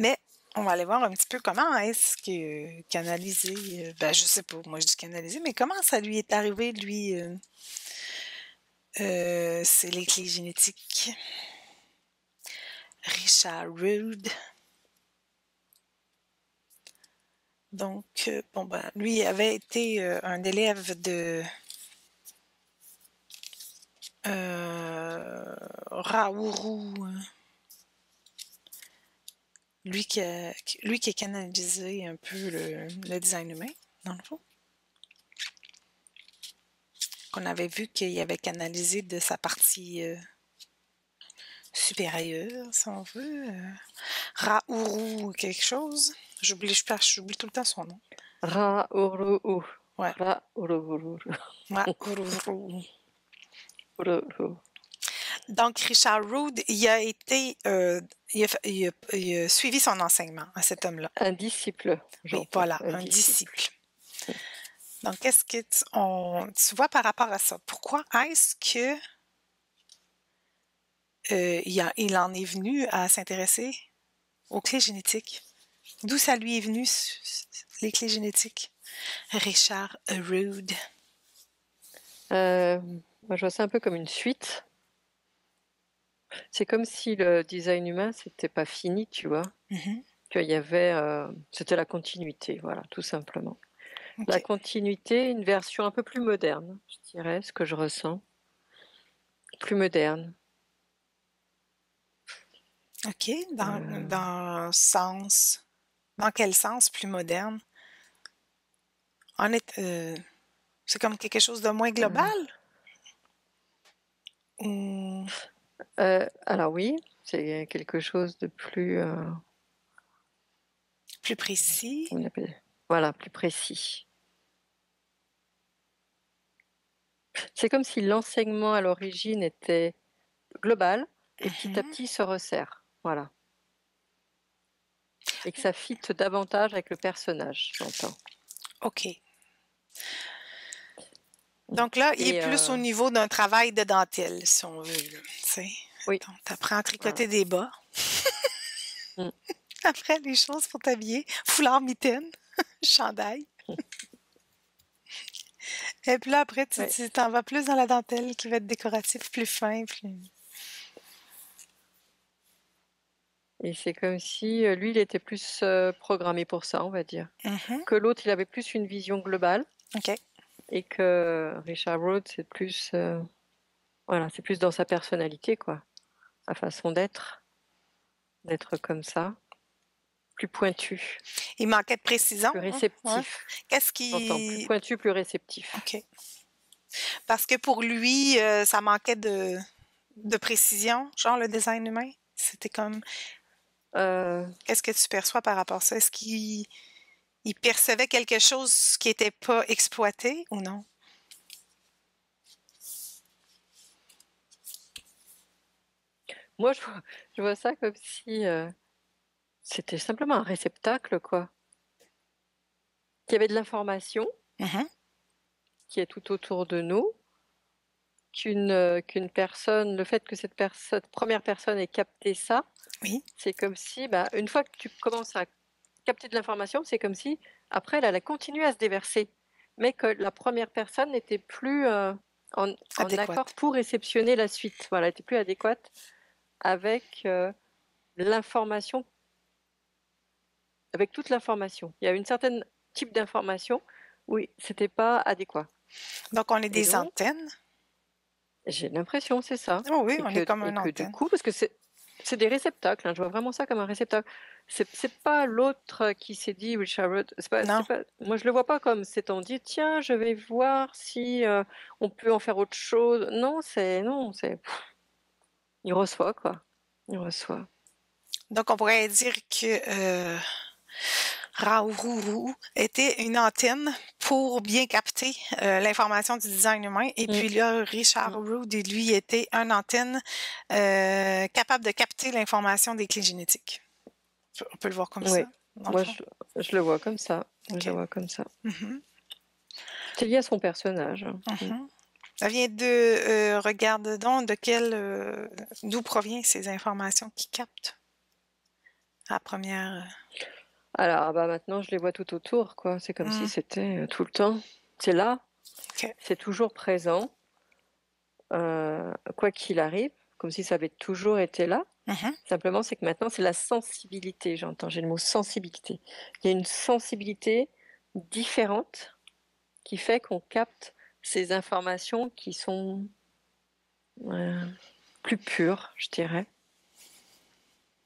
Mais on va aller voir un petit peu comment est-ce que canaliser, ben je sais pas, moi je dis canaliser, mais comment ça lui est arrivé, lui, c'est les clés génétiques. Richard Rude. Donc, bon ben, lui avait été un élève de Raourou, lui qui a canalisé un peu le design humain, dans le fond. Qu'on avait vu qu'il avait canalisé de sa partie supérieure, si on veut. Raourou quelque chose. J'oublie tout le temps son nom. Raourou. Ouais. Raourou. Raourou. Donc, Richard Rude, il a été, il a suivi son enseignement à cet homme-là. Un disciple. Oui, voilà, un disciple. Donc, qu'est-ce que tu vois par rapport à ça? Pourquoi est-ce que il en est venu à s'intéresser aux clés génétiques? D'où ça lui est venu, les clés génétiques? Richard Rude. Moi, je vois ça un peu comme une suite. C'est comme si le design humain, c'était pas fini, tu vois. Qu'il y avait, c'était la continuité, voilà, tout simplement. Okay. La continuité, une version un peu plus moderne, je dirais, ce que je ressens. Plus moderne. OK. Dans quel sens plus moderne? C'est comme quelque chose de moins global? Alors oui, c'est quelque chose de plus... plus précis? On appelle... Voilà, plus précis. C'est comme si l'enseignement à l'origine était global et petit à petit se resserre. Voilà. Et que ça fitte davantage avec le personnage, j'entends. OK. Donc là, il est plus au niveau d'un travail de dentelle, si on veut. Oui. Donc, tu apprends à tricoter des bas. Après, les choses pour t'habiller. Foulard, mitaine, chandail. Et puis là, après, tu t'en vas plus dans la dentelle qui va être décoratif, plus fin. Et c'est comme si lui, il était plus programmé pour ça, on va dire. Que l'autre, il avait plus une vision globale. OK. Et que Richard Rude, c'est plus, voilà, c'est plus dans sa personnalité, quoi. Sa façon d'être comme ça. Plus pointu. Il manquait de précision. Plus réceptif. Hein? Qu'est-ce qui... Plus pointu, plus réceptif. OK. Parce que pour lui, ça manquait de précision, genre le design humain. C'était comme... Qu'est-ce que tu perçois par rapport à ça? Est-ce qu'il percevait quelque chose qui n'était pas exploité ou non? Moi, je vois ça comme si c'était simplement un réceptacle, quoi. Qu'il y avait de l'information qui est tout autour de nous, qu'une personne, le fait que cette première personne ait capté ça, c'est comme si, une fois que tu commences à capter de l'information, c'est comme si, après, elle a continué à se déverser, mais que la première personne n'était plus en accord pour réceptionner la suite. Voilà, elle n'était plus adéquate avec l'information, avec toute l'information. Il y a une certaine type d'information où c'était pas adéquat. Donc, on est des antennes? J'ai l'impression, c'est ça. Oh oui, on est comme une antenne. Du coup, parce que c'est des réceptacles, hein, je vois vraiment ça comme un réceptacle. C'est pas l'autre qui s'est dit, Richard Rude, moi je le vois pas comme s'étant dit, tiens, je vais voir si on peut en faire autre chose. Non, il reçoit, quoi. Il reçoit. Donc, on pourrait dire que Raourou était une antenne pour bien capter l'information du design humain. Et puis là, Richard Rude, lui, était une antenne capable de capter l'information des clés génétiques. On peut le voir comme ça. Moi, je le vois comme ça. Okay. Je le vois comme ça. C'est lié à son personnage. Ça vient de... regarde donc d'où proviennent ces informations qu'il capte. la première. Alors, bah maintenant, je les vois tout autour, quoi. C'est comme si c'était tout le temps. C'est là, c'est toujours présent, quoi qu'il arrive, comme si ça avait toujours été là. Simplement, c'est que maintenant, c'est la sensibilité, j'entends, j'ai le mot sensibilité. Il y a une sensibilité différente qui fait qu'on capte ces informations qui sont plus pures, je dirais,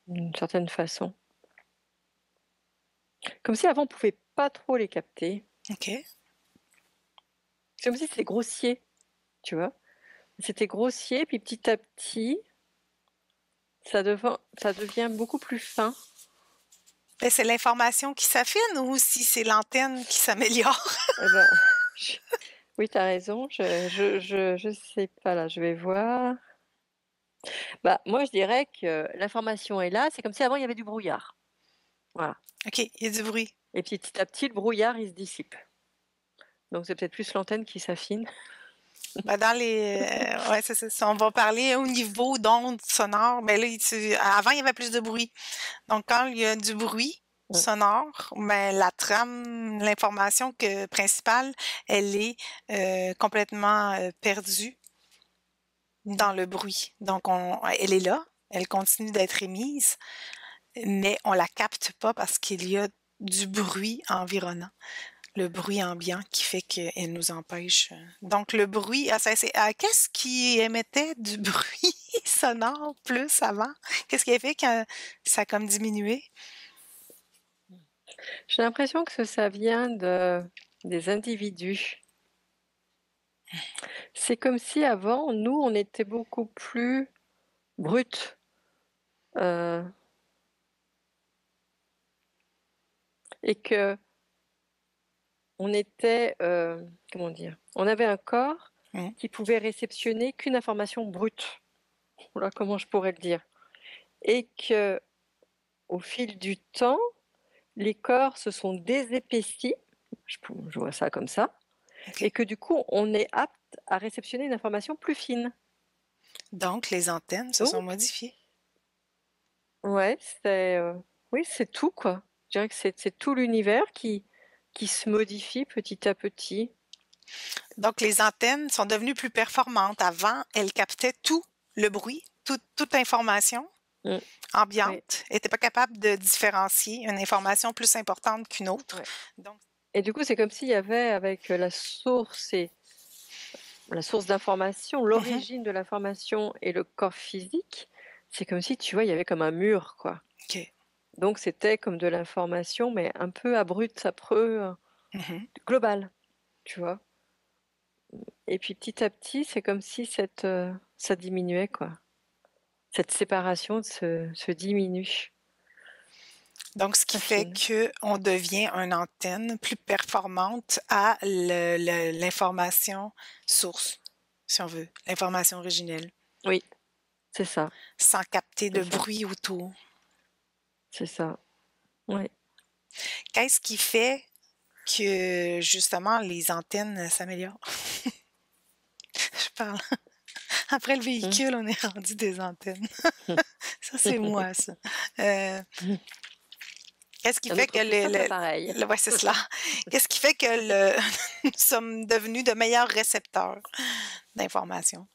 d'une certaine façon. Comme si avant, on ne pouvait pas trop les capter. OK. C'est comme si c'était grossier, tu vois. C'était grossier, puis petit à petit, ça devient beaucoup plus fin. Ben, c'est l'information qui s'affine ou si c'est l'antenne qui s'améliore? Eh ben, oui, tu as raison. Je sais pas, là, je vais voir. Bah, moi, je dirais que l'information est là. C'est comme si avant, il y avait du brouillard. Voilà. OK, il y a du bruit. Et petit à petit, le brouillard, il se dissipe. Donc, c'est peut-être plus l'antenne qui s'affine. Ben, dans les. Ouais, c'est ça. On va parler au niveau d'ondes sonores. Ben là, avant, il y avait plus de bruit. Donc, quand il y a du bruit sonore, ben, la trame, l'information principale, elle est complètement perdue dans le bruit. Donc, elle est là, elle continue d'être émise, mais on la capte pas parce qu'il y a du bruit environnant. Le bruit ambiant qui fait qu'elle nous empêche. Donc, le bruit, qu'est-ce qui émettait du bruit sonore plus avant? Qu'est-ce qui a fait que ça a comme diminué? J'ai l'impression que ça vient des individus. C'est comme si avant, nous, on était beaucoup plus bruts. Et que on était, comment dire, on avait un corps qui pouvait réceptionner qu'une information brute. Voilà comment je pourrais le dire. Et que, au fil du temps, les corps se sont désépaissis, je vois ça comme ça, et que du coup, on est apte à réceptionner une information plus fine. Donc, les antennes se sont modifiées. Ouais, oui, c'est tout, quoi. Je dirais que c'est tout l'univers qui se modifie petit à petit. Donc, les antennes sont devenues plus performantes. Avant, elles captaient tout le bruit, toute information ambiante, n'étaient pas capables de différencier une information plus importante qu'une autre. Donc, et du coup, c'est comme s'il y avait avec la source d'information, l'origine de l'information et le corps physique, c'est comme si, tu vois, il y avait comme un mur, quoi. Donc, c'était comme de l'information, mais un peu abrupte, global, tu vois. Et puis, petit à petit, c'est comme si ça diminuait, quoi. Cette séparation se diminue. Donc, ce qui fait qu'on devient une antenne plus performante à l'information source, si on veut, l'information originelle. Oui, c'est ça. Sans capter de bruit autour. C'est ça, oui. Qu'est-ce qui fait que, justement, les antennes s'améliorent? Je parle. Après le véhicule, on est rendu des antennes. Ça, c'est moi, ça. Qu'est-ce qui fait que ouais, c'est cela. Qu'est-ce qui fait que nous sommes devenus de meilleurs récepteurs d'informations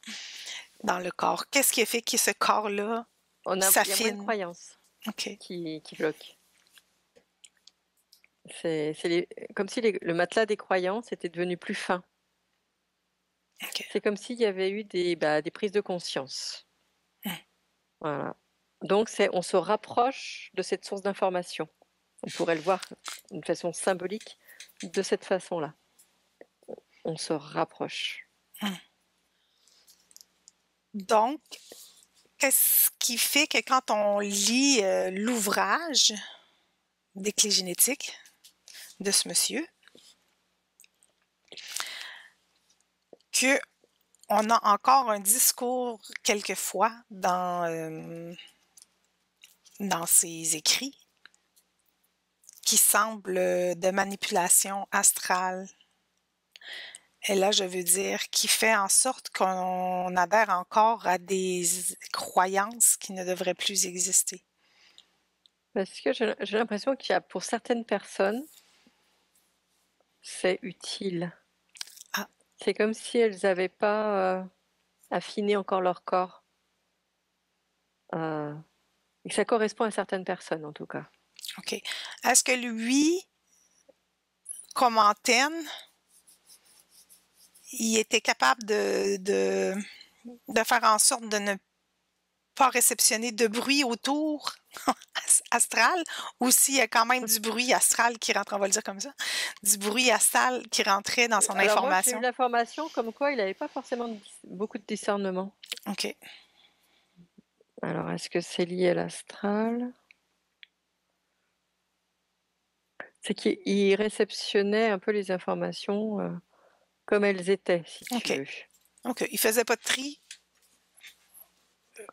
dans le corps? Qu'est-ce qui a fait que ce corps-là s'affine? Il y a moins de croyances qui bloquent. C'est comme si le matelas des croyances était devenu plus fin. C'est comme s'il y avait eu des prises de conscience. Voilà. Donc, on se rapproche de cette source d'information. On pourrait le voir d'une façon symbolique de cette façon-là. On se rapproche. Donc, qu'est-ce qui fait que quand on lit l'ouvrage des clés génétiques de ce monsieur, qu'on a encore un discours quelquefois dans ses écrits qui semble de manipulation astrale. Et là, je veux dire, qui fait en sorte qu'on adhère encore à des croyances qui ne devraient plus exister. Parce que j'ai l'impression qu'il y a, pour certaines personnes, c'est utile. Ah, C'est comme si elles n'avaient pas affiné encore leur corps. Et que ça correspond à certaines personnes, en tout cas. OK. Est-ce que lui, comme antenne, il était capable de faire en sorte de ne pas réceptionner de bruit autour astral, ou s'il y a quand même du bruit astral qui rentre, on va le dire comme ça, du bruit astral qui rentrait dans son Alors moi, j'ai eu information? l'information comme quoi il n'avait pas forcément beaucoup de discernement. OK. Alors, est-ce que c'est lié à l'astral? C'est qu'il réceptionnait un peu les informations comme elles étaient, si tu OK. veux. OK. Il faisait pas de tri. Non.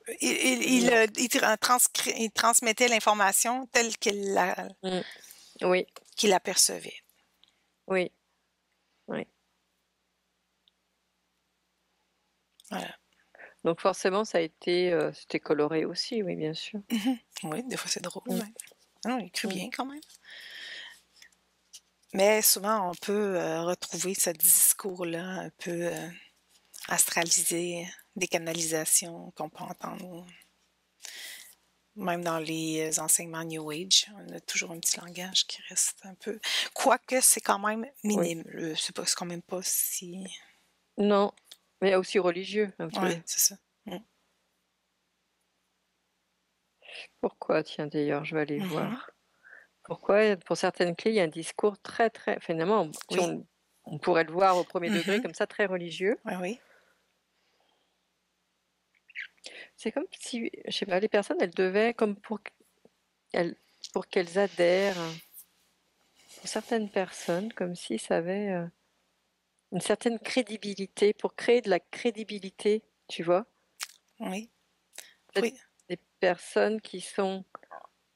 Il transmettait l'information telle Oui, qu'il l'apercevait. oui, oui. Voilà. Donc forcément, ça a été, c'était coloré aussi, oui, bien sûr. Oui, des fois c'est drôle. Mm. Ouais. Non, il écrit Mm. bien quand même. Mais souvent, on peut retrouver ce discours-là un peu astralisé, des canalisations qu'on peut entendre. Même dans les enseignements New Age, on a toujours un petit langage qui reste un peu. Quoique c'est quand même Oui. minime. C'est quand même pas si. Non, mais aussi religieux, un Ouais, peu. c'est ça. Pourquoi, tiens, d'ailleurs, je vais aller Mhm. voir. Pourquoi, pour certaines clés, il y a un discours très, très, finalement, si Oui. on pourrait le voir au premier degré Mhm. comme ça, très religieux. Oui, oui. C'est comme si, je sais pas, les personnes, elles devaient, comme pour qu'elles adhèrent, pour certaines personnes, comme si ça avait une certaine crédibilité, pour créer de la crédibilité, tu vois. Oui. Peut-être Oui. des personnes qui sont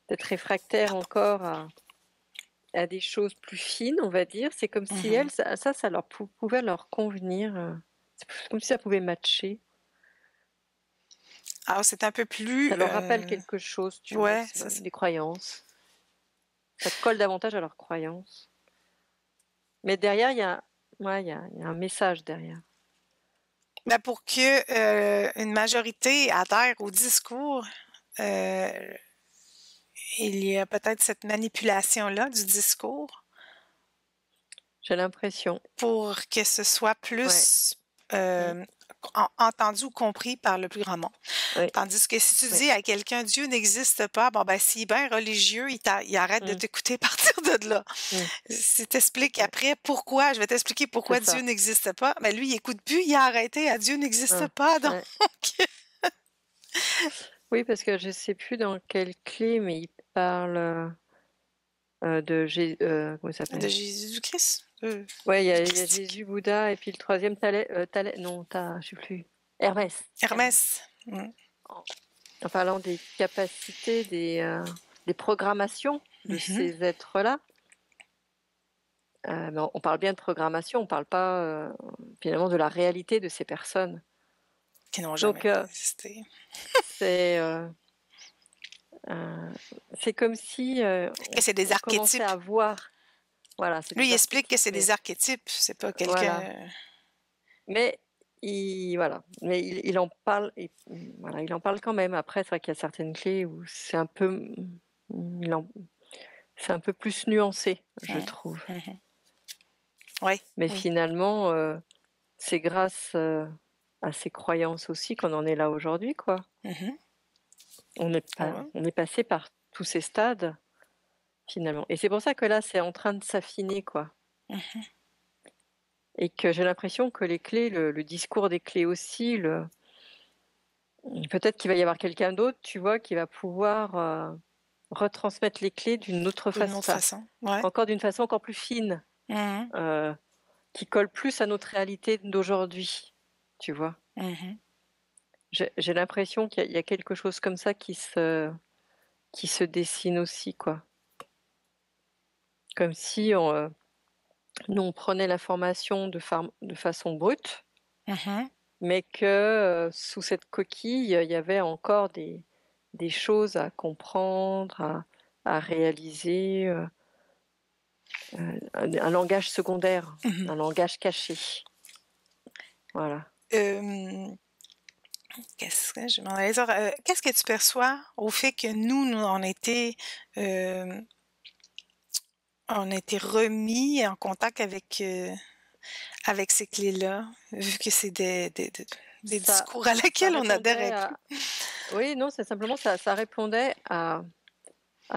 peut-être réfractaires encore à des choses plus fines, on va dire. C'est comme si Mhm. elles, ça leur pouvait leur convenir. C'est comme si ça pouvait matcher. Alors, c'est un peu plus. Ça leur rappelle quelque chose, tu vois, Ouais, c'est ça. des croyances. Ça colle davantage à leurs croyances. Mais derrière, ouais, il y a un message derrière. Ben, pour que une majorité adhère au discours, euh, il y a peut-être cette manipulation-là du discours J'ai l'impression. pour que ce soit Ouais. plus Mm. entendu ou compris par le plus grand nombre. Ouais. Tandis que si tu Ouais. dis à quelqu'un Dieu n'existe pas, bon ben s'il est bien religieux, il arrête de Mm. t'écouter partir de là. Mm. Si t'expliques Ouais. après pourquoi, je vais t'expliquer C'est pourquoi Dieu ça. n'existe pas, ben lui il écoute plus, il a arrêté à Dieu n'existe Ah, pas, donc ouais. Oui, parce que je sais plus dans quelle clé, mais il parle comment il de s'appelle? Jésus-Christ, Ouais, il y du a christique. Jésus, Bouddha, et puis le troisième, non, je sais plus. Hermès. Hermès. Hermès. Mm. En, en parlant des capacités, des programmations de Mhm. ces êtres-là. Mais on parle bien de programmation, on parle pas finalement de la réalité de ces personnes. Qui n'ont jamais Donc existé. c'est euh, euh, c'est comme si Que c'est des on commençait archétypes. à voir. Voilà, c'est Lui, des il explique que archétypes, c'est mais des archétypes, c'est pas voilà. quelqu'un. Mais voilà, mais il en parle, voilà, il en parle quand même. Après, c'est vrai qu'il y a certaines clés où il en- c'est un peu plus nuancé, je Mm. trouve. Mhm. Oui, Mais oui. finalement, c'est grâce à ses croyances aussi qu'on en est là aujourd'hui, quoi. Mhm. Ouais. On est passé par tous ces stades, finalement. Et c'est pour ça que là, c'est en train de s'affiner, quoi. Mhm. Et que j'ai l'impression que les clés, le discours des clés aussi, peut-être qu'il va y avoir quelqu'un d'autre, tu vois, qui va pouvoir retransmettre les clés d'une autre D'une autre façon, façon. Ouais. encore d'une façon encore plus fine, Mhm. euh, qui colle plus à notre réalité d'aujourd'hui, tu vois. Mhm. J'ai l'impression qu'il y a quelque chose comme ça qui se dessine aussi, quoi. Comme si nous, on prenait l'information de façon brute, Mhm. mais que sous cette coquille, il y avait encore des choses à comprendre, à réaliser un langage secondaire, un langage caché. Voilà. Qu'est-ce que je m'en allais dire? Qu'est-ce que tu perçois au fait que nous, on a été remis en contact avec ces clés-là, vu que c'est des discours à laquelle on n'adhérait plus. Oui, non, c'est simplement ça répondait à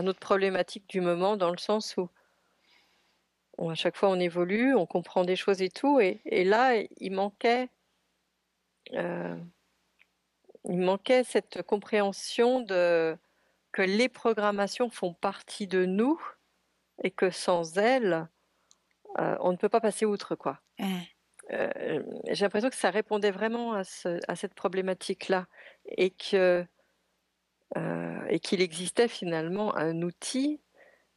notre problématique du moment, dans le sens où à chaque fois on évolue, on comprend des choses et tout, et là il manquait cette compréhension que les programmations font partie de nous et que sans elles, on ne peut pas passer outre, quoi. J'ai l'impression que ça répondait vraiment à cette problématique-là, et qu'il existait finalement un outil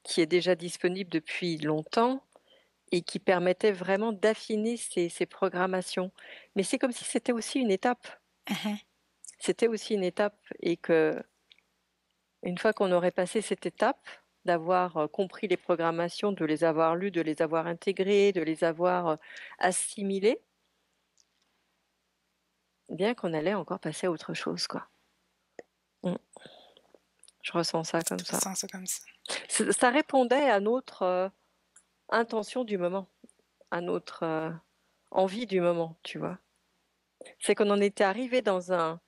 qui est déjà disponible depuis longtemps et qui permettait vraiment d'affiner ces programmations. Mais c'est comme si c'était aussi une étape. C'était aussi une étape, et que une fois qu'on aurait passé cette étape, d'avoir compris les programmations, de les avoir lues, de les avoir intégrées, de les avoir assimilées, bien qu'on allait encore passer à autre chose, quoi. Je ressens ça comme ça. Je ressens ça comme ça. Ça répondait à notre intention du moment, à notre envie du moment, tu vois. C'est qu'on en était arrivé dans un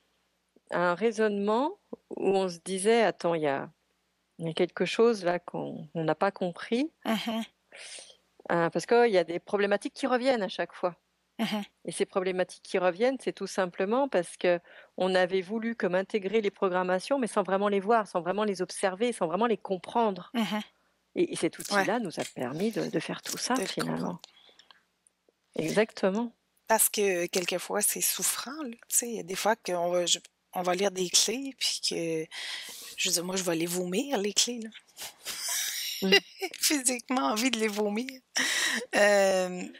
raisonnement où on se disait, attends, il y a quelque chose là qu'on n'a pas compris, parce qu'il y a des problématiques qui reviennent à chaque fois. Et ces problématiques qui reviennent, c'est tout simplement parce qu'on avait voulu comme intégrer les programmations, mais sans vraiment les voir, sans vraiment les observer, sans vraiment les comprendre. Et cet outil-là nous a permis de faire tout ça, finalement. Exactement. Parce que quelquefois, c'est souffrant. Tu sais, il y a des fois qu'on va lire des clés, puis que, je veux dire, moi, je vais les vomir, les clés, là. Physiquement, envie de les vomir.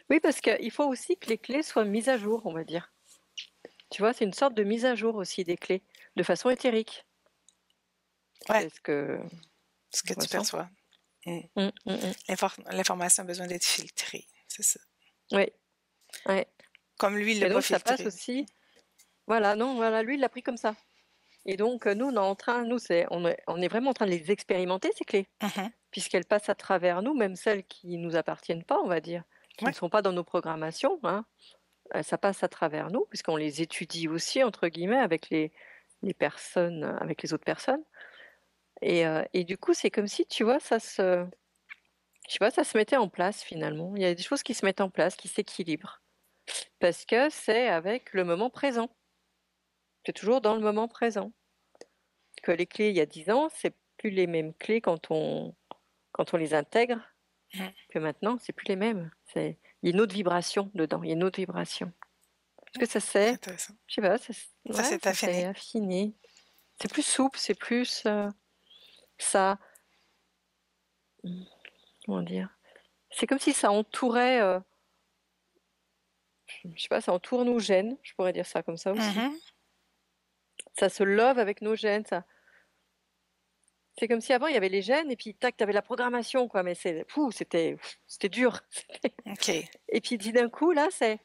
Oui, parce qu'il faut aussi que les clés soient mises à jour, on va dire. Tu vois, c'est une sorte de mise à jour aussi des clés, de façon éthérique. Ouais. C'est ce que tu perçois. L'information a besoin d'être filtrée, c'est ça. Oui. Ouais. Comme lui, il l'a pas filtré. Ça passe aussi. Voilà, non, voilà, lui, il l'a pris comme ça. Et donc, nous, on est vraiment en train de les expérimenter, ces clés, puisqu'elles passent à travers nous, même celles qui ne nous appartiennent pas, on va dire, qui ne sont pas dans nos programmations. Ça passe à travers nous, puisqu'on les étudie aussi, entre guillemets, avec les personnes, avec les autres personnes. Et du coup, c'est comme si, tu vois, ça se mettait en place, finalement. Il y a des choses qui se mettent en place, qui s'équilibrent, parce que c'est avec le moment présent. C'est toujours dans le moment présent. Que les clés il y a 10 ans, c'est plus les mêmes clés quand on les intègre, que maintenant, c'est plus les mêmes. Il y a une autre vibration dedans, il y a une autre vibration. Parce que ça s'est, je sais pas, ça s'est affiné. C'est plus souple, c'est plus ça. Comment dire? C'est comme si ça entourait, je sais pas, ça entoure nos gènes, je pourrais dire ça comme ça aussi. Ça se love avec nos gènes, ça. C'est comme si avant il y avait les gènes et puis tac, tu avais la programmation, quoi, mais c'était dur. Et puis dit d'un coup là, il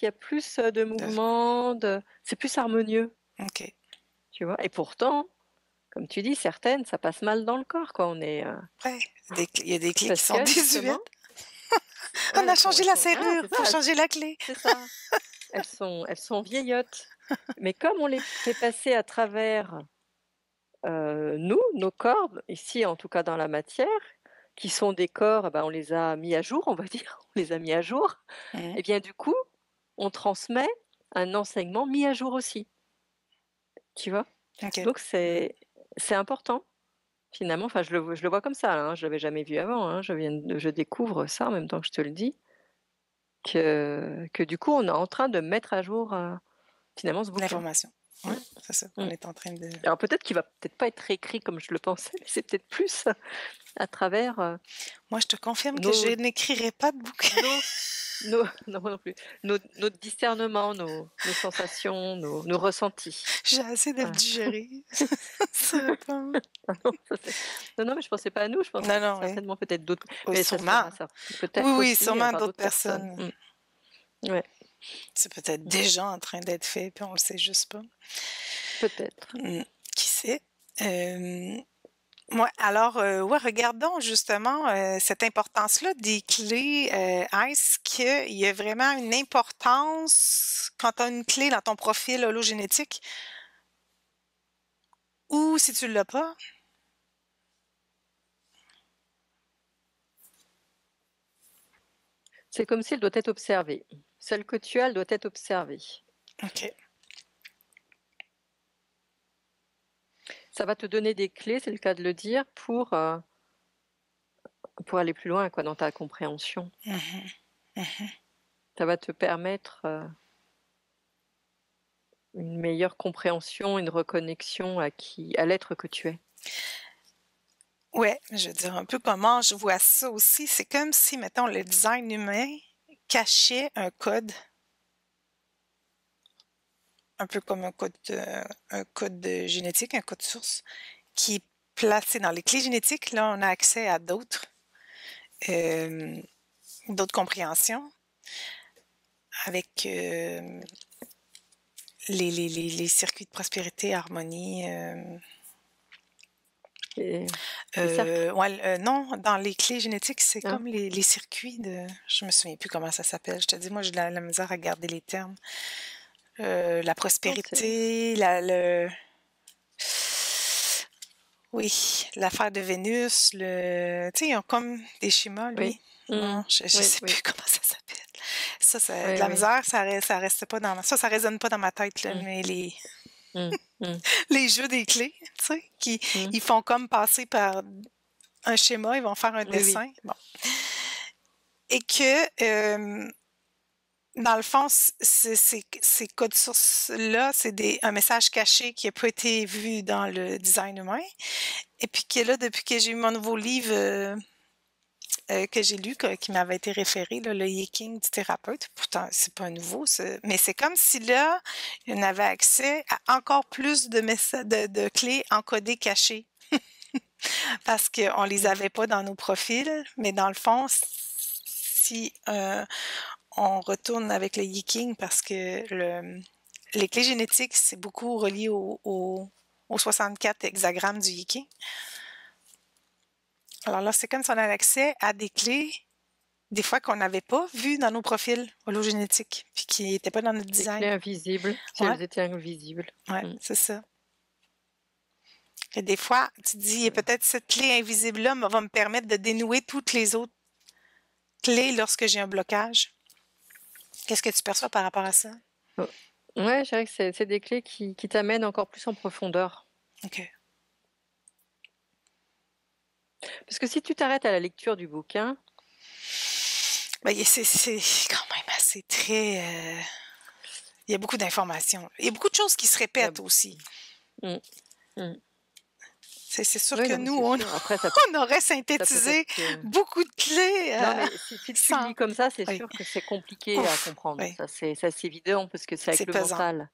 y a plus de mouvement, c'est plus harmonieux. Tu vois. Et pourtant, comme tu dis, certaines, ça passe mal dans le corps, quoi. On est. Il y a des clés qui sont désuètes. On a changé la serrure pour changer la clé. C'est ça. Elles sont vieillottes. Mais comme on les fait passer à travers nos corps, ici en tout cas dans la matière, qui sont des corps, on les a mis à jour, on va dire, on les a mis à jour, et bien du coup, on transmet un enseignement mis à jour aussi. Tu vois? Donc c'est important, finalement, enfin je le vois comme ça, je l'avais jamais vu avant, je découvre ça en même temps que je te le dis, que du coup on est en train de mettre à jour finalement ce bouquin. L'information. Oui, c'est ça. On est en train de. Alors peut-être qu'il va peut-être pas être écrit comme je le pensais, mais c'est peut-être plus à travers. Moi, je te confirme que je n'écrirai pas de bouquin. non, moi non plus. Notre discernement, nos sensations, nos ressentis. J'ai assez de le Voilà. digérer. Ça va pas. Ah non, non, mais je pensais pas à nous, je pensais Non, oui. certainement peut-être d'autres, Oui, mais ça sûrement. sera ça Oui, peut-être oui, aussi sûrement par d'autres d'autres personnes. personnes. Ouais, C'est peut-être déjà en train d'être fait, puis on le sait juste pas. peut-être. Qui sait? Ouais, alors, ouais, regardons justement cette importance-là des clés. Est-ce qu'il y a vraiment une importance quand tu as une clé dans ton profil hologénétique ou si tu ne l'as pas? C'est comme si elle doit être observée. Celle que tu as, elle doit être observée. OK. Ça va te donner des clés, c'est le cas de le dire, pour aller plus loin quoi, dans ta compréhension. Ça va te permettre une meilleure compréhension, une reconnexion à l'être que tu es. Ouais, je veux dire un peu comment je vois ça aussi. C'est comme si, mettons, le design humain cachait un code, un peu comme un code génétique, un code source, qui est placé dans les clés génétiques. Là, on a accès à d'autres compréhensions avec les circuits de prospérité, harmonie. Non, dans les clés génétiques, c'est comme les circuits de... Je me souviens plus comment ça s'appelle. Je te dis, moi, j'ai de la misère à garder les termes. La prospérité, oui, l'affaire de Vénus, tu sais, ils ont comme des schémas, lui. Non, je sais plus comment ça s'appelle. Ça, de la misère, ça reste pas dans ça résonne pas dans ma tête, là, mais les jeux des clés, tu sais, ils font comme passer par un schéma, ils vont faire un dessin. Bon. Et que, dans le fond, ces codes sources-là, c'est un message caché qui n'a pas été vu dans le design humain. Et puis que là, depuis que j'ai eu mon nouveau livre que j'ai lu, qui m'avait été référé, là, le Yiking du thérapeute, pourtant, c'est pas nouveau, mais c'est comme si là, on avait accès à encore plus de clés encodées cachées. Parce qu'on les avait pas dans nos profils, mais dans le fond, si on retourne avec le Yiking, parce que les clés génétiques, c'est beaucoup relié aux 64 hexagrammes du Yiking. Alors là, c'est comme si on avait accès à des clés, des fois qu'on n'avait pas vues dans nos profils hologénétiques, puis qui n'étaient pas dans notre design. Des clés invisibles, si elles étaient invisibles. Oui, c'est ça. Et des fois, tu te dis, peut-être cette clé invisible-là va me permettre de dénouer toutes les autres clés lorsque j'ai un blocage. Qu'est-ce que tu perçois par rapport à ça? Ouais, je dirais que c'est des clés qui t'amènent encore plus en profondeur. OK. Parce que si tu t'arrêtes à la lecture du bouquin... Ben, c'est quand même assez très... il y a beaucoup d'informations. Il y a beaucoup de choses qui se répètent aussi. C'est sûr que nous, on aurait synthétisé beaucoup de clés. Non, mais si tu le lis comme ça, c'est sûr que c'est compliqué à comprendre. Ça, c'est évident parce que c'est avec le mental.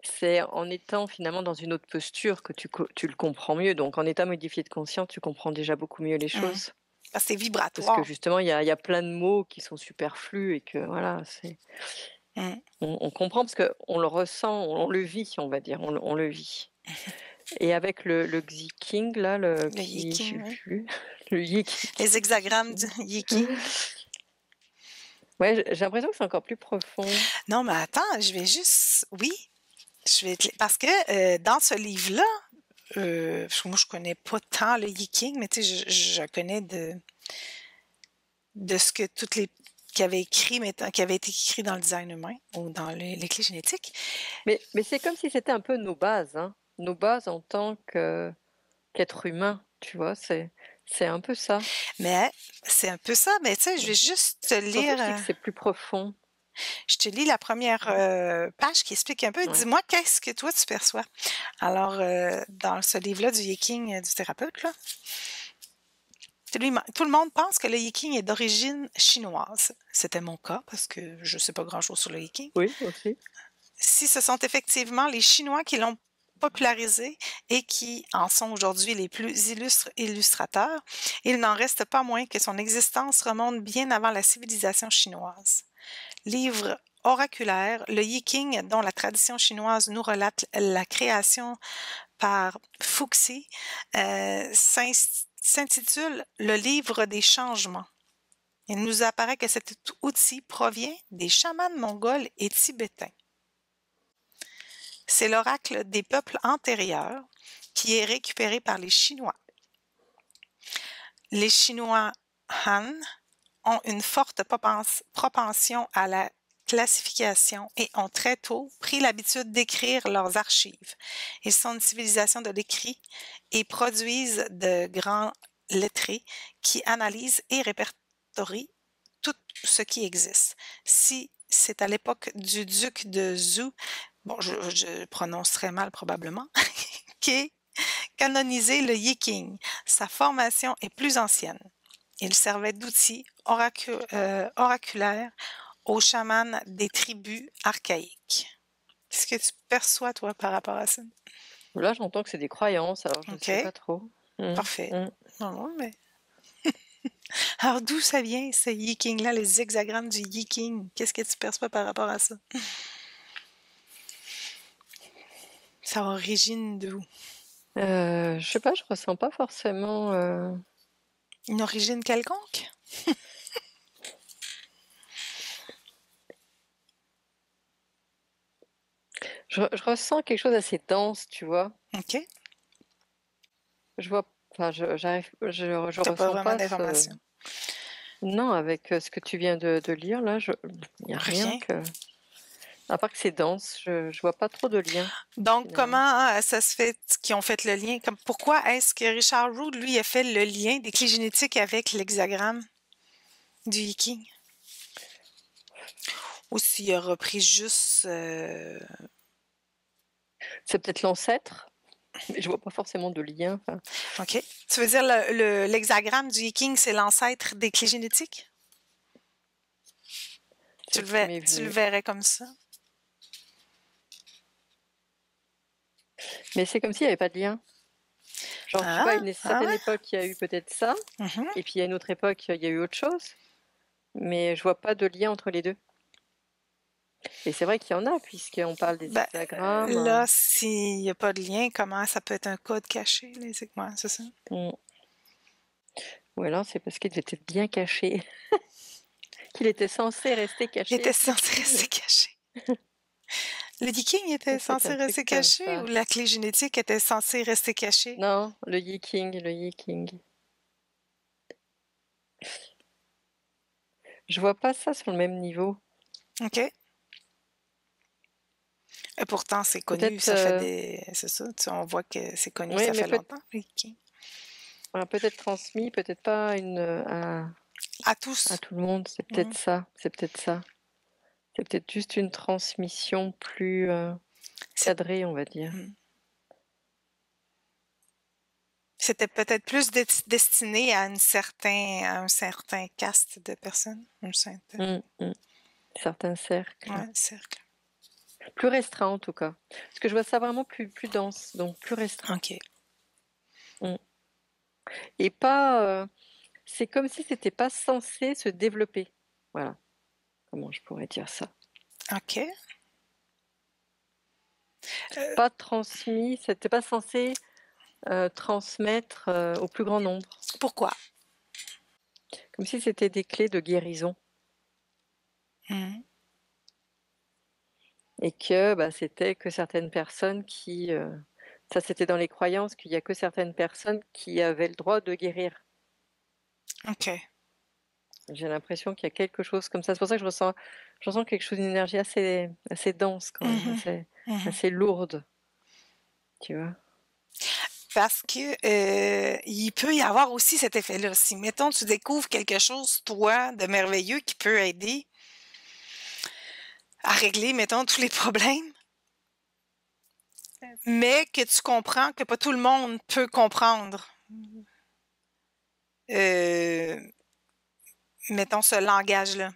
C'est en étant finalement dans une autre posture que tu le comprends mieux. Donc, en état modifié de conscience, tu comprends déjà beaucoup mieux les choses. Parce que c'est vibratoire. Parce que justement, il y a plein de mots qui sont superflus et que voilà, on comprend parce qu'on le ressent, on le vit, on va dire, on le vit. Et avec le Yiking, là, le Yiking, le Yiking. Les hexagrammes du Yiking. Ouais, j'ai l'impression que c'est encore plus profond. Non, mais attends, je vais juste... Oui, parce que dans ce livre-là, moi, je connais pas tant le Yiking, mais tu sais, je connais de ce que toutes les qui avait été écrit dans le design humain ou dans les clés génétiques. Mais c'est comme si c'était un peu nos bases, hein? Nos bases en tant qu'être humain, tu vois, c'est un peu ça. Mais c'est un peu ça, mais tu sais, je vais juste te lire... Je dis que c'est plus profond. Je te lis la première page qui explique un peu. Ouais. Dis-moi, qu'est-ce que toi, tu perçois? Alors, dans ce livre-là du Yiking du thérapeute, là, Tout le monde pense que le Yiking est d'origine chinoise. C'était mon cas parce que je ne sais pas grand-chose sur le Yiking. Oui, aussi. Si ce sont effectivement les Chinois qui l'ont popularisé et qui en sont aujourd'hui les plus illustres illustrateurs, il n'en reste pas moins que son existence remonte bien avant la civilisation chinoise. Livre oraculaire, le Yiking, dont la tradition chinoise nous relate la création par Fuxi, s'intitule Le livre des changements. Il nous apparaît que cet outil provient des chamans mongols et tibétains. C'est l'oracle des peuples antérieurs qui est récupéré par les Chinois. Les Chinois Han ont une forte propension à la classification et ont très tôt pris l'habitude d'écrire leurs archives. Ils sont une civilisation de l'écrit et produisent de grands lettrés qui analysent et répertorient tout ce qui existe. Si c'est à l'époque du duc de Zhou, bon, je prononcerai mal probablement, qui est canonisé le Yiking. Sa formation est plus ancienne. Il servait d'outil oraculaire aux chamans des tribus archaïques. Qu'est-ce que tu perçois, toi, par rapport à ça? Là, j'entends que c'est des croyances, alors je ne sais pas trop. Parfait. Non, mais... Alors, d'où ça vient, ce Yiking-là, les hexagrammes du Yiking? Qu'est-ce que tu perçois par rapport à ça? Ça origine d'où? Je sais pas, je ressens pas forcément... Une origine quelconque? Je ressens quelque chose d'assez dense, tu vois. OK. Je vois... Enfin, je ressens pas vraiment pas d'informations. Non, avec ce que tu viens de lire, là, il n'y a rien que... À part que c'est dense, je vois pas trop de lien. Donc, comment ça se fait qu'ils ont fait le lien? Pourquoi est-ce que Richard Rood, lui, a fait le lien des clés génétiques avec l'hexagramme du Yiking? Ou s'il a repris juste... C'est peut-être l'ancêtre, mais je vois pas forcément de lien. OK. Tu veux dire l'hexagramme du Yiking, c'est l'ancêtre des clés génétiques? Tu le verrais comme ça? Mais c'est comme s'il n'y avait pas de lien. Genre, tu vois, à une certaine époque, il y a eu peut-être ça, et puis à une autre époque, il y a eu autre chose, mais je vois pas de lien entre les deux. Et c'est vrai qu'il y en a, puisqu'on parle des hexagrammes. Là, s'il n'y a pas de lien, comment ça peut être un code caché, les segments, c'est ça? Ou alors, c'est parce qu'il était bien caché. Qu'il était censé rester caché. Il était censé rester caché. Le Yiking était censé rester caché ou la clé génétique était censée rester cachée? Non, le Yiking. Je vois pas ça sur le même niveau. OK. Et pourtant, c'est connu, ça fait des... C'est ça, on voit que c'est connu, ça fait longtemps, le Yiking. Alors, peut-être transmis, peut-être pas à tous. À tout le monde, c'est peut-être ça. C'est peut-être juste une transmission plus cadrée, on va dire. C'était peut-être plus destiné à un certain caste de personnes. Certains cercles. Oui, cercle. Plus restreint en tout cas. Parce que je vois ça vraiment plus dense, donc plus restreint. OK. Et pas... c'est comme si c'était pas censé se développer. Voilà. Comment je pourrais dire ça? OK. Pas transmis, c'était pas censé transmettre au plus grand nombre. Pourquoi? Comme si c'était des clés de guérison. Et que c'était que certaines personnes qui... ça, c'était dans les croyances qu'il n'y a que certaines personnes qui avaient le droit de guérir. OK. J'ai l'impression qu'il y a quelque chose comme ça. C'est pour ça que je ressens quelque chose, d'une énergie assez dense quand même, assez lourde. Tu vois? Parce que il peut y avoir aussi cet effet-là. Si, mettons, tu découvres quelque chose, toi, de merveilleux qui peut aider à régler, mettons, tous les problèmes, mais que tu comprends que pas tout le monde peut comprendre. mettons, ce langage-là.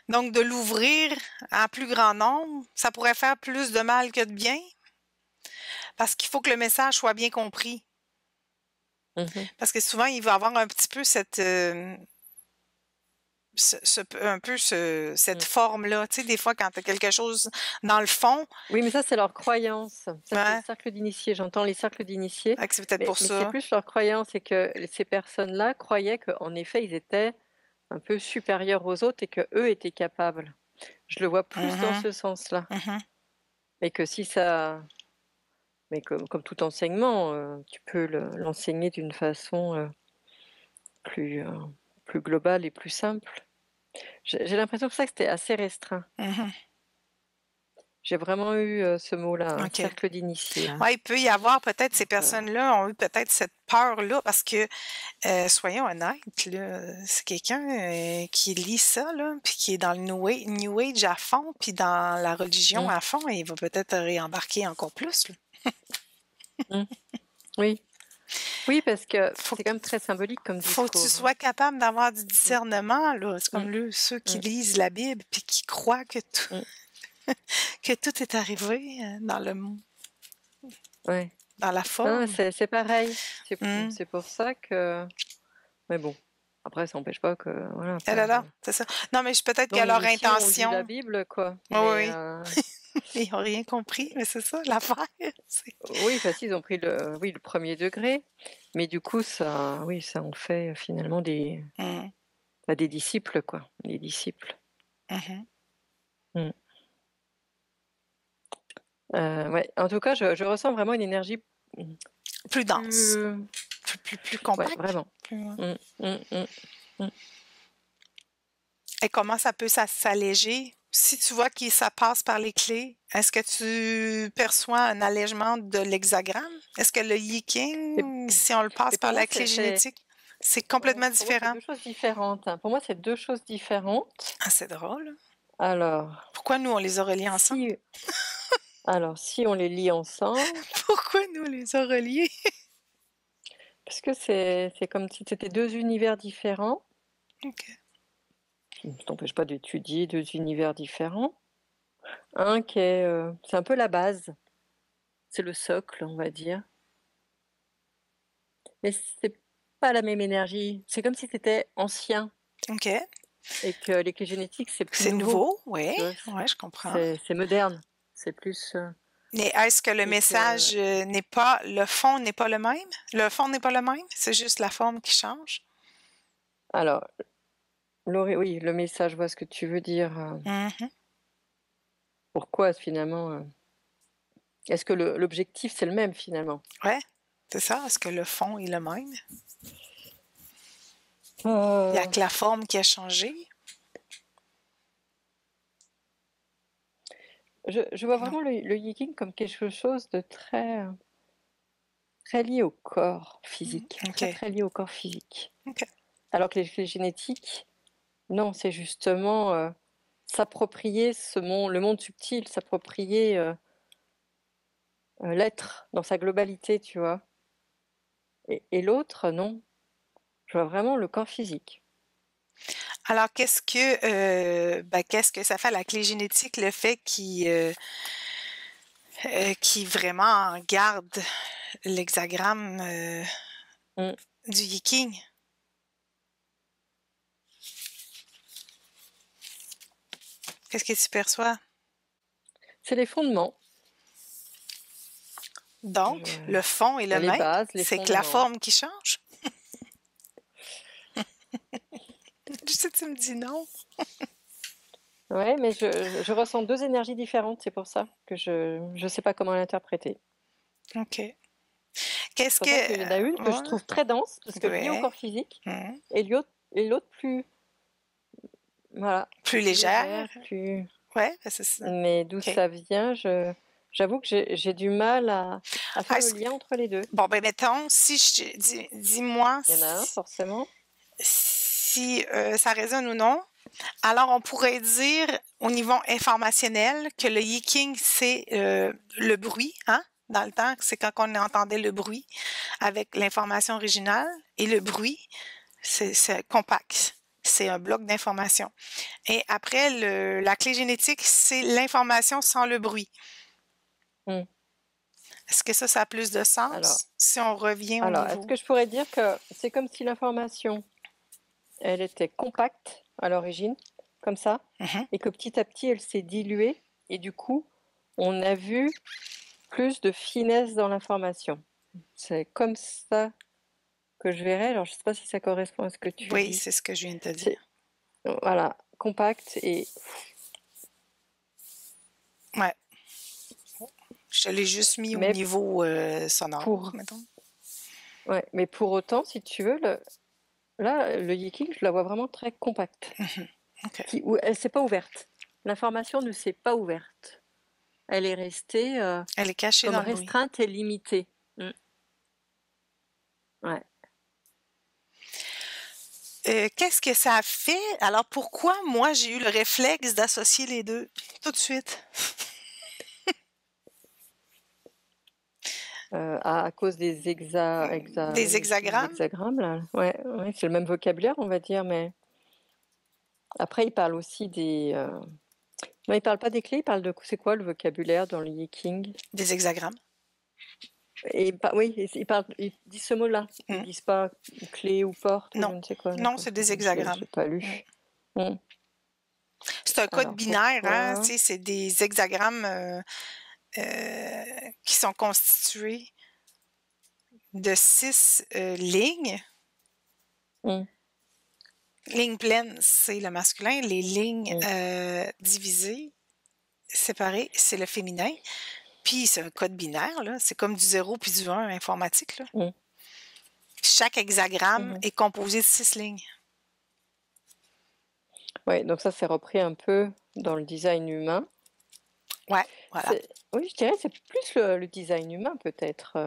Donc, de l'ouvrir à plus grand nombre, ça pourrait faire plus de mal que de bien, parce qu'il faut que le message soit bien compris. Parce que souvent, il va avoir un petit peu cette... cette forme-là. Tu sais, des fois, quand tu as quelque chose dans le fond... Oui, mais ça, c'est leur croyance. Ça, c'est le cercle d'initiés. J'entends les cercles d'initiés. C'est peut-être pour ça. Mais c'est plus leur croyance. C'est que ces personnes-là croyaient qu'en effet, ils étaient un peu supérieurs aux autres et qu'eux étaient capables. Je le vois plus dans ce sens-là. Et que si ça... Mais comme tout enseignement, tu peux l'enseigner d'une façon plus globale et plus simple. J'ai l'impression que ça, que c'était assez restreint. J'ai vraiment eu ce mot-là, un cercle d'initiés. Oui, il peut y avoir peut-être, ces personnes-là ont eu peut-être cette peur-là, parce que, soyons honnêtes, là, c'est quelqu'un qui lit ça, là, puis qui est dans le New Age à fond, puis dans la religion à fond, et il va peut-être réembarquer encore plus. Oui. Oui, parce que c'est quand même très symbolique comme discours. Faut que tu sois capable d'avoir du discernement, là. C'est comme ceux qui lisent la Bible puis qui croient que tout, que tout est arrivé dans le monde. Oui. Dans la forme. C'est pareil. C'est pour ça que... Mais bon, après, ça n'empêche pas que... Voilà, c'est ça. Non, mais peut-être qu'à leur intention... On lit la Bible, quoi. Oui. Ils n'ont rien compris, mais c'est ça, l'affaire. Oui, ils ont pris le premier degré, mais du coup, ça en fait finalement des disciples, quoi. Des disciples. Ouais. En tout cas, je ressens vraiment une énergie plus dense, plus compacte. Ouais, vraiment. Et comment ça peut s'alléger? Si tu vois que ça passe par les clés, est-ce que tu perçois un allègement de l'hexagramme? Est-ce que le Yi-King, si on le passe par la clé génétique, c'est complètement différent? C'est deux choses différentes. Pour moi, c'est deux choses différentes. Ah, c'est drôle. Alors... Pourquoi nous, on les a reliés ensemble? Alors, si on les lie ensemble... Pourquoi nous, on les a reliés? Parce que c'est comme si c'était deux univers différents. OK. Ça ne t'empêche pas d'étudier deux univers différents. Un qui est... c'est un peu la base. C'est le socle, on va dire. Mais c'est pas la même énergie. C'est comme si c'était ancien. OK. Et que les clés génétiques, c'est plus nouveau. Oui, je comprends. C'est moderne. C'est plus... Mais est-ce que le message n'est pas... Le fond n'est pas le même? Le fond n'est pas le même? C'est juste la forme qui change? Alors, Laurie, oui, le message, je vois ce que tu veux dire. Pourquoi, finalement... Est-ce que l'objectif, c'est le même, finalement? Ouais, c'est ça. Est-ce que le fond est le même? Il n'y a que la forme qui a changé? Je vois vraiment le Yi-King comme quelque chose de très, très lié au corps physique. Très lié au corps physique. Alors que les génétiques, non, c'est justement s'approprier le monde subtil, s'approprier l'être dans sa globalité, tu vois. Et l'autre, non. Je vois vraiment le corps physique. Alors, qu'est-ce que ça fait la clé génétique, le fait qui vraiment garde l'hexagramme du Yi-King? Qu'est-ce que tu perçois? C'est les fondements. Donc, le fond est le même, c'est que la forme qui change? Je sais que tu me dis non. Oui, mais je ressens deux énergies différentes, c'est pour ça que je ne sais pas comment l'interpréter. OK. Qu'est-ce que... Il y en a une que je trouve très dense, parce que liée au corps physique, et l'autre plus... Voilà. Plus légère. Plus... Ouais, c'est ça. Mais d'où ça vient, j'avoue que j'ai du mal à faire le lien entre les deux. Bon, ben mettons, si dis-moi... Il y en a un, forcément. Si ça résonne ou non. Alors, on pourrait dire, au niveau informationnel, que le Yi-King, c'est le bruit, hein? Dans le temps, c'est quand on entendait le bruit avec l'information originale et le bruit. C'est compact. C'est un bloc d'information. Et après, la clé génétique, c'est l'information sans le bruit. Est-ce que ça a plus de sens si on revient au niveau? Est-ce que je pourrais dire que c'est comme si l'information, elle était compacte à l'origine, comme ça, et que petit à petit, elle s'est diluée, et du coup, on a vu plus de finesse dans l'information. C'est comme ça que je verrais. Alors, je ne sais pas si ça correspond à ce que tu dis. Oui, c'est ce que je viens de te dire. Voilà, compact et... Ouais. Je te l'ai juste mis au niveau sonore, mettons. Ouais, mais pour autant, si tu veux, le Yiking, je la vois vraiment très compacte. Okay. Elle ne s'est pas ouverte. L'information ne s'est pas ouverte. Elle est restée elle est cachée comme dans le restreinte bruit. et limitée. Ouais. Qu'est-ce que ça a fait? Alors, pourquoi moi, j'ai eu le réflexe d'associer les deux tout de suite? À cause des des hexagrammes? Des hexagrammes, là. Ouais, c'est le même vocabulaire, on va dire, mais après, il parle aussi des... Non, il parle pas des clés, il parle de... C'est quoi le vocabulaire dans le Yiking? Des hexagrammes. Et oui, ils disent ce mot-là. Ils ne disent pas clé ou porte ou je ne sais quoi. Non, c'est des hexagrammes. Je n'ai pas lu. C'est un code binaire, hein? C'est des hexagrammes qui sont constitués de 6 lignes. Lignes pleines, c'est le masculin. Les lignes divisées, séparées, c'est le féminin. Puis c'est un code binaire, là. C'est comme du 0 puis du 1 informatique, là. Chaque hexagramme est composé de 6 lignes. Oui, donc ça, c'est repris un peu dans le design humain. Ouais, voilà. Oui, je dirais que c'est plus le design humain, peut-être.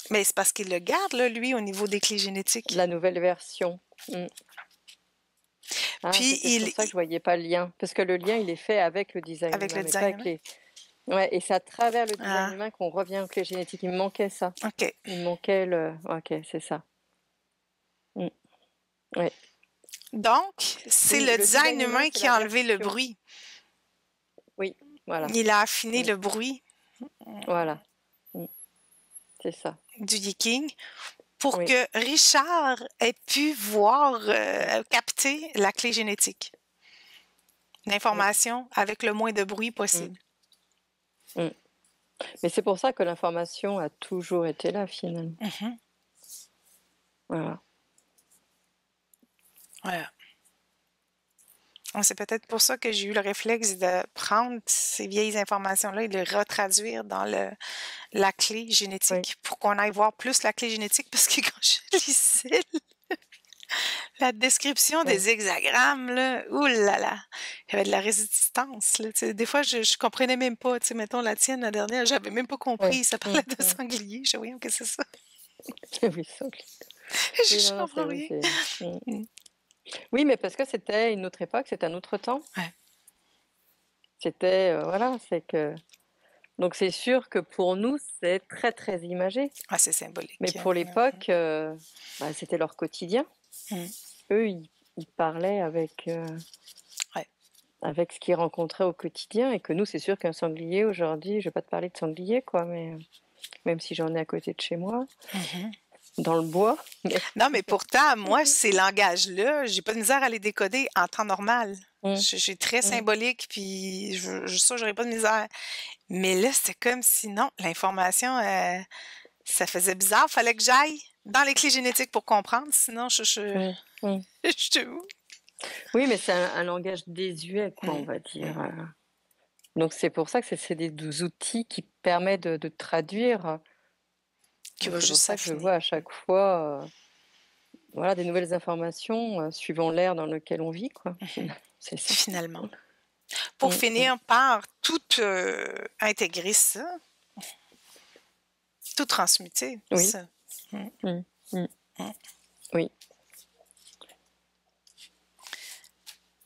Mais c'est parce qu'il le garde, là, lui, au niveau des clés génétiques. La nouvelle version. Puis c'est pour ça que je ne voyais pas le lien. Parce que le lien, il est fait avec le design avec humain. Le design humain. Ouais, et c'est à travers le design humain qu'on revient aux clés génétiques. Il me manquait ça. OK. Il me manquait le... OK, c'est ça. Ouais. Donc, c'est le design humain qui a enlevé le bruit. Oui, voilà. Il a affiné le bruit. Voilà. C'est ça. Du Yiking pour que Richard ait pu voir, capter la clé génétique. L'information avec le moins de bruit possible. Mais c'est pour ça que l'information a toujours été là, finalement. Voilà. Voilà. C'est peut-être pour ça que j'ai eu le réflexe de prendre ces vieilles informations-là et de les retraduire dans la clé génétique pour qu'on aille voir plus la clé génétique, parce que quand je lisais la description des hexagrammes, là, oulala, il y avait de la résistance. Là, des fois, je comprenais même pas. Mettons la tienne, la dernière, j'avais même pas compris. Ça parlait de sanglier. Je voyais que c'est ça. Oui, sanglier. Je comprends rien. Oui, mais parce que c'était une autre époque, c'était un autre temps. Ouais. C'était, voilà, c'est que... Donc c'est sûr que pour nous, c'est très, très imagé. Ah, c'est symbolique. Mais pour l'époque, c'était leur quotidien. Eux, ils parlaient avec ce qu'ils rencontraient au quotidien. Et que nous, c'est sûr qu'un sanglier, aujourd'hui, je ne vais pas te parler de sanglier, quoi, mais même si j'en ai à côté de chez moi. Dans le bois. Non, mais pourtant, moi, ces langages-là, j'ai pas de misère à les décoder en temps normal. Je suis très symbolique, puis ça, j'aurais pas de misère. Mais là, c'était comme si, non, l'information, ça faisait bizarre. Fallait que j'aille dans les clés génétiques pour comprendre, sinon, je te où? Oui, mais c'est un langage désuet, quoi, on va dire. Donc, c'est pour ça que c'est des outils qui permettent de traduire... Qui va juste s'affiner. Je vois à chaque fois des nouvelles informations suivant l'ère dans lequel on vit, quoi. C'est ça. Finalement. Pour finir par tout intégrer ça, tout transmuter. Ça. Oui.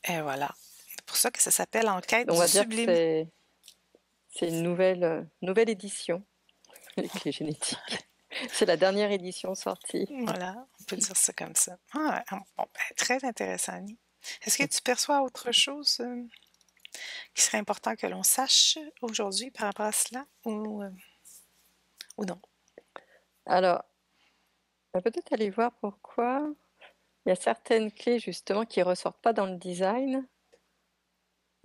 Et voilà. C'est pour ça que ça s'appelle Enquête on va du dire sublime. Que c'est une nouvelle édition, les clés génétiques. C'est la dernière édition sortie. Voilà. peut dire ça comme ça. Ah, bon, ben, très intéressant, Annie. Est-ce que tu perçois autre chose qui serait important que l'on sache aujourd'hui par rapport à cela ou non? Alors, on va peut-être aller voir pourquoi il y a certaines clés justement qui ressortent pas dans le design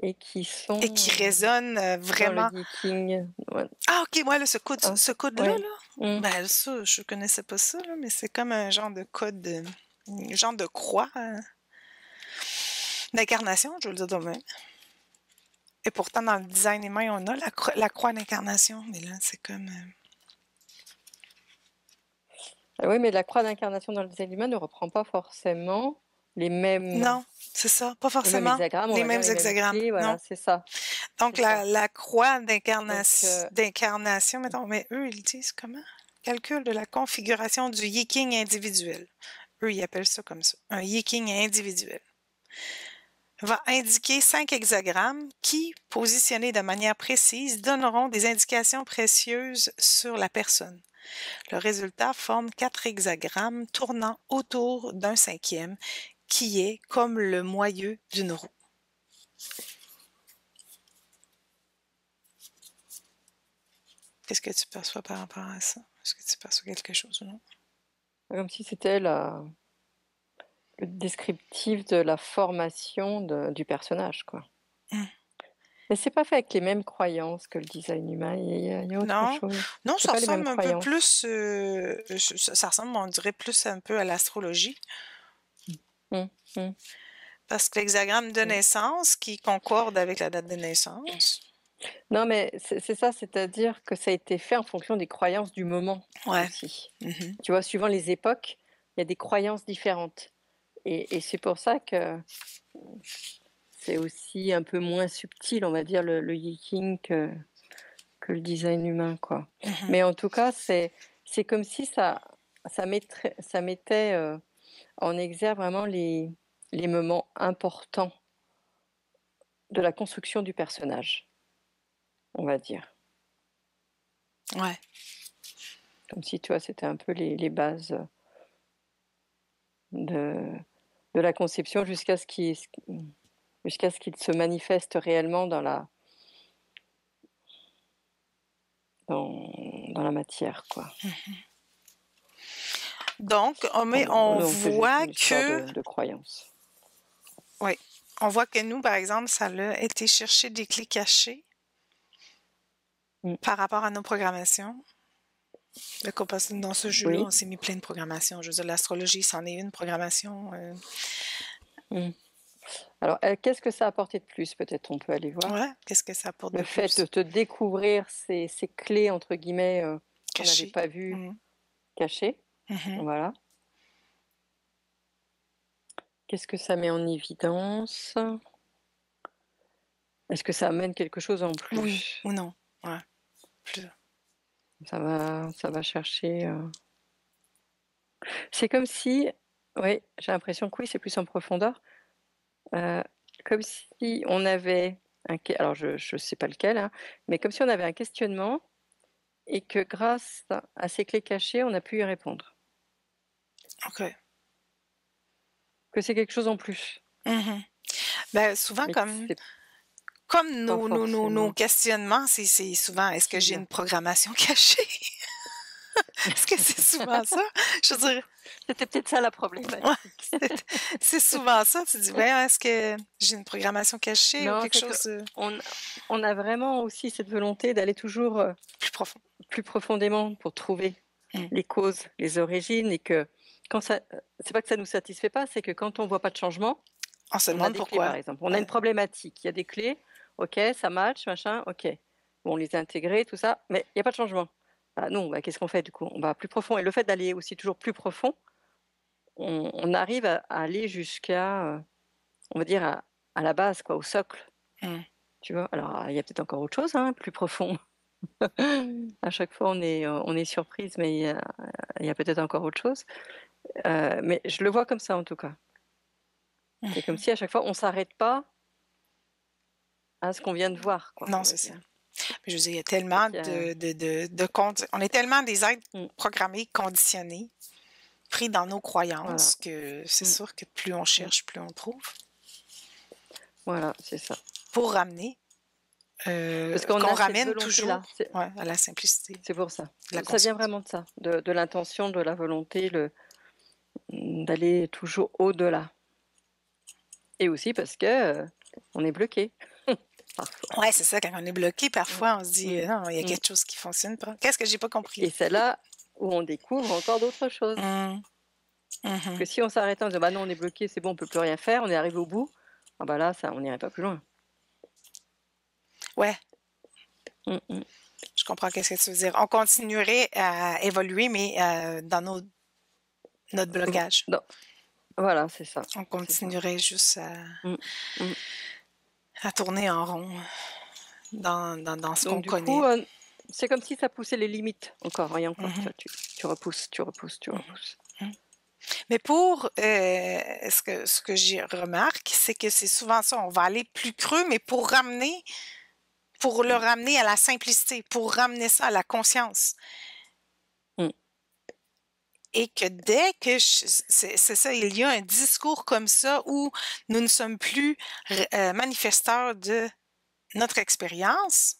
et qui sont Et qui résonnent dans vraiment. le geeking. Ouais. Ah, ok, moi, là, ce Ah, code-là, ouais. là, ben ça, je connaissais pas ça, là, mais c'est comme un genre de code, un genre de croix d'incarnation, je veux le dire de même. Et pourtant, dans le design humain, on a la croix d'incarnation, mais là, c'est comme... Oui, mais la croix d'incarnation dans le design humain ne reprend pas forcément les mêmes, Non, c'est ça, pas les mêmes forcément hexagrammes, on les va dire mêmes les mêmes hexagrammes, clés, non. voilà, c'est ça. Donc, C'est ça. la croix Donc, d'incarnation, mettons, mais eux, ils disent comment? Calcul de la configuration du yiking individuel. Eux, ils appellent ça comme ça, un yiking individuel. Va indiquer 5 hexagrammes qui, positionnés de manière précise, donneront des indications précieuses sur la personne. Le résultat forme 4 hexagrammes tournant autour d'un cinquième, qui est comme le moyeu d'une roue. Qu'est-ce que tu perçois par rapport à ça? Est-ce que tu perçois quelque chose ou non? comme si c'était le descriptif de la formation du personnage, quoi. Mais c'est pas fait avec les mêmes croyances que le design humain, il y a autre Non, chose. non, C'est ça pas les mêmes ressemble un peu croyances. plus, ça ressemble, on dirait, plus un peu à l'astrologie. Mmh, mmh. Parce que l'hexagramme de naissance qui concorde avec la date de naissance. Non, mais c'est ça, c'est-à-dire que ça a été fait en fonction des croyances du moment Ouais. aussi. Mhm. Tu vois, suivant les époques, il y a des croyances différentes. Et c'est pour ça que c'est aussi un peu moins subtil, on va dire, le yiking que le design humain, quoi. Mhm. Mais en tout cas, c'est comme si ça mettait en exergue vraiment les moments importants de la construction du personnage, on va dire. Ouais. Comme si, tu vois, c'était un peu les bases de la conception jusqu'à ce qu'il se manifeste réellement dans la matière, quoi. Donc, on Donc c'est juste voit une histoire que... de croyance. Oui. On voit que nous, par exemple, ça a été chercher des clés cachées par rapport à nos programmations. Dans ce jeu-là, Oui. on s'est mis plein de programmations. Je veux dire, l'astrologie, c'en est une programmation. Alors, qu'est-ce que ça a apporté de plus? Peut-être on peut aller voir. Ouais, qu'est-ce que ça apporte de Le plus? fait de te découvrir ces clés, entre guillemets, qu'on n'avait Cachées. pas vues, cachées. Voilà. Qu'est-ce que ça met en évidence? Est-ce que ça amène quelque chose en plus? Oui ou non. Ouais. Plus. Ça va chercher. C'est comme si, oui, j'ai l'impression que oui, c'est plus en profondeur. Comme si on avait alors je sais pas lequel, hein, mais comme si on avait un questionnement et que grâce à ces clés cachées, on a pu y répondre. OK. Que c'est quelque chose en plus. Ben, souvent, Mais comme pas nos forcément questionnements, c'est souvent, est-ce que j'ai une programmation cachée? Est-ce que c'est souvent ça? Je veux dire, C'était peut-être ça la problématique. c'est souvent ça. Tu dis, ouais, est-ce que j'ai une programmation cachée ou Non, quelque c'est chose de on a vraiment aussi cette volonté d'aller toujours plus profond? plus profondément pour trouver les causes, les origines, et que quand ça, c'est pas que ça nous satisfait pas, c'est que quand on voit pas de changement, On se on a demande des clés par pourquoi. exemple, on a une problématique, il y a des clés, ok, ça match, machin, ok, bon, on les a intégrées, tout ça, mais il n'y a pas de changement. Bah non, bah, qu'est-ce qu'on fait du coup? On va plus profond, et le fait d'aller aussi toujours plus profond, on arrive à aller jusqu'à, on va dire, à la base, quoi, au socle. Tu vois, alors il y a peut-être encore autre chose, hein, plus profond. À chaque fois, on est surprise, mais il y a peut-être encore autre chose. Mais je le vois comme ça, en tout cas. C'est comme si à chaque fois, on ne s'arrête pas à ce qu'on vient de voir, quoi. Non, c'est ça. Mais je veux dire, il y a tellement de comptes. On est tellement des êtres programmés, conditionnés, pris dans nos Voilà. croyances que c'est Mm. sûr que plus on Mm. cherche, plus on trouve. Voilà, c'est ça. Pour ramener, Parce qu'on qu'on a cette ramène volonté-là. toujours à la simplicité, C'est pour ça. la Ça vient conscience. vraiment de ça, de l'intention, de la volonté, d'aller toujours au-delà. Et aussi parce que on est bloqué. Parfois. Ouais, c'est ça, quand on est bloqué, parfois on se dit Mm. non, il y a Mm. quelque chose qui fonctionne pas. Qu'est-ce que j'ai pas compris? Et c'est là où on découvre encore d'autres choses. Mm. Parce que Mhm. si on s'arrêtait en disant bah non, on est bloqué, c'est bon, on peut plus rien faire, on est arrivé au bout, ah bah là, ça, on n'irait pas plus loin. Ouais, Mm, mm. je comprends qu'est-ce que tu veux dire. On continuerait à évoluer, mais dans notre blocage. Non. Voilà, c'est ça. On C'est ça. continuerait juste Mm, mm. à tourner en rond dans ce qu'on Donc du connaît. coup, c'est comme si ça poussait les limites encore et encore. Mhm. Tu repousses, tu repousses, tu repousses. Mhm. Mais pour ce que j'y remarque, c'est que c'est souvent ça. On va aller plus creux, mais pour le ramener à la simplicité, pour ramener ça à la conscience. Mm. Et que dès que c'est ça, il y a un discours comme ça où nous ne sommes plus manifesteurs de notre expérience,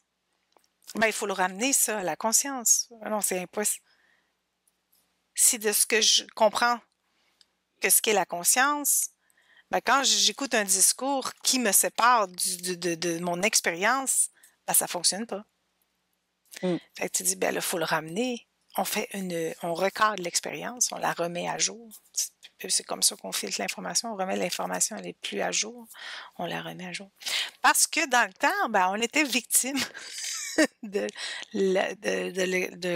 ben, il faut le ramener ça à la conscience. Non, c'est impossible. Si de ce que je comprends que ce qu'est la conscience, ben, quand j'écoute un discours qui me sépare de mon expérience, ben, ça ne fonctionne pas. Mm. Fait que tu dis, ben là, il faut le ramener. On recadre l'expérience, on la remet à jour. C'est comme ça qu'on filtre l'information. On remet l'information, elle n'est plus à jour. On la remet à jour. Parce que dans le temps, ben, on était victime de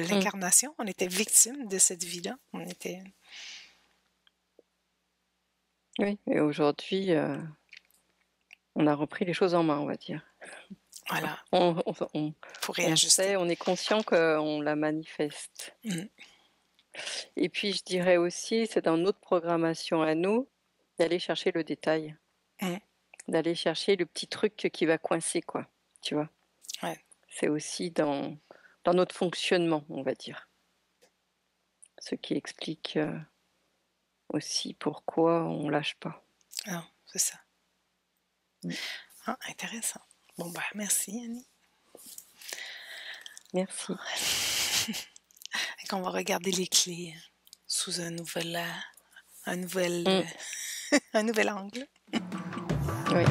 l'incarnation. On était victime de cette vie-là. On était... Oui, et aujourd'hui, on a repris les choses en main, on va dire. Voilà. On Pour réajuster. on est conscient qu'on la manifeste. Mm. Et puis, je dirais aussi, c'est dans notre programmation à nous, d'aller chercher le détail. Mm. D'aller chercher le petit truc qui va coincer, quoi. Tu vois? Ouais. C'est aussi dans notre fonctionnement, on va dire. Ce qui explique aussi pourquoi on lâche pas. Non, c'est ça. Mm. Ah, intéressant. Bon, ben, merci, Annie. Merci. On va regarder les clés sous un nouvel Mm. un nouvel angle. Oui.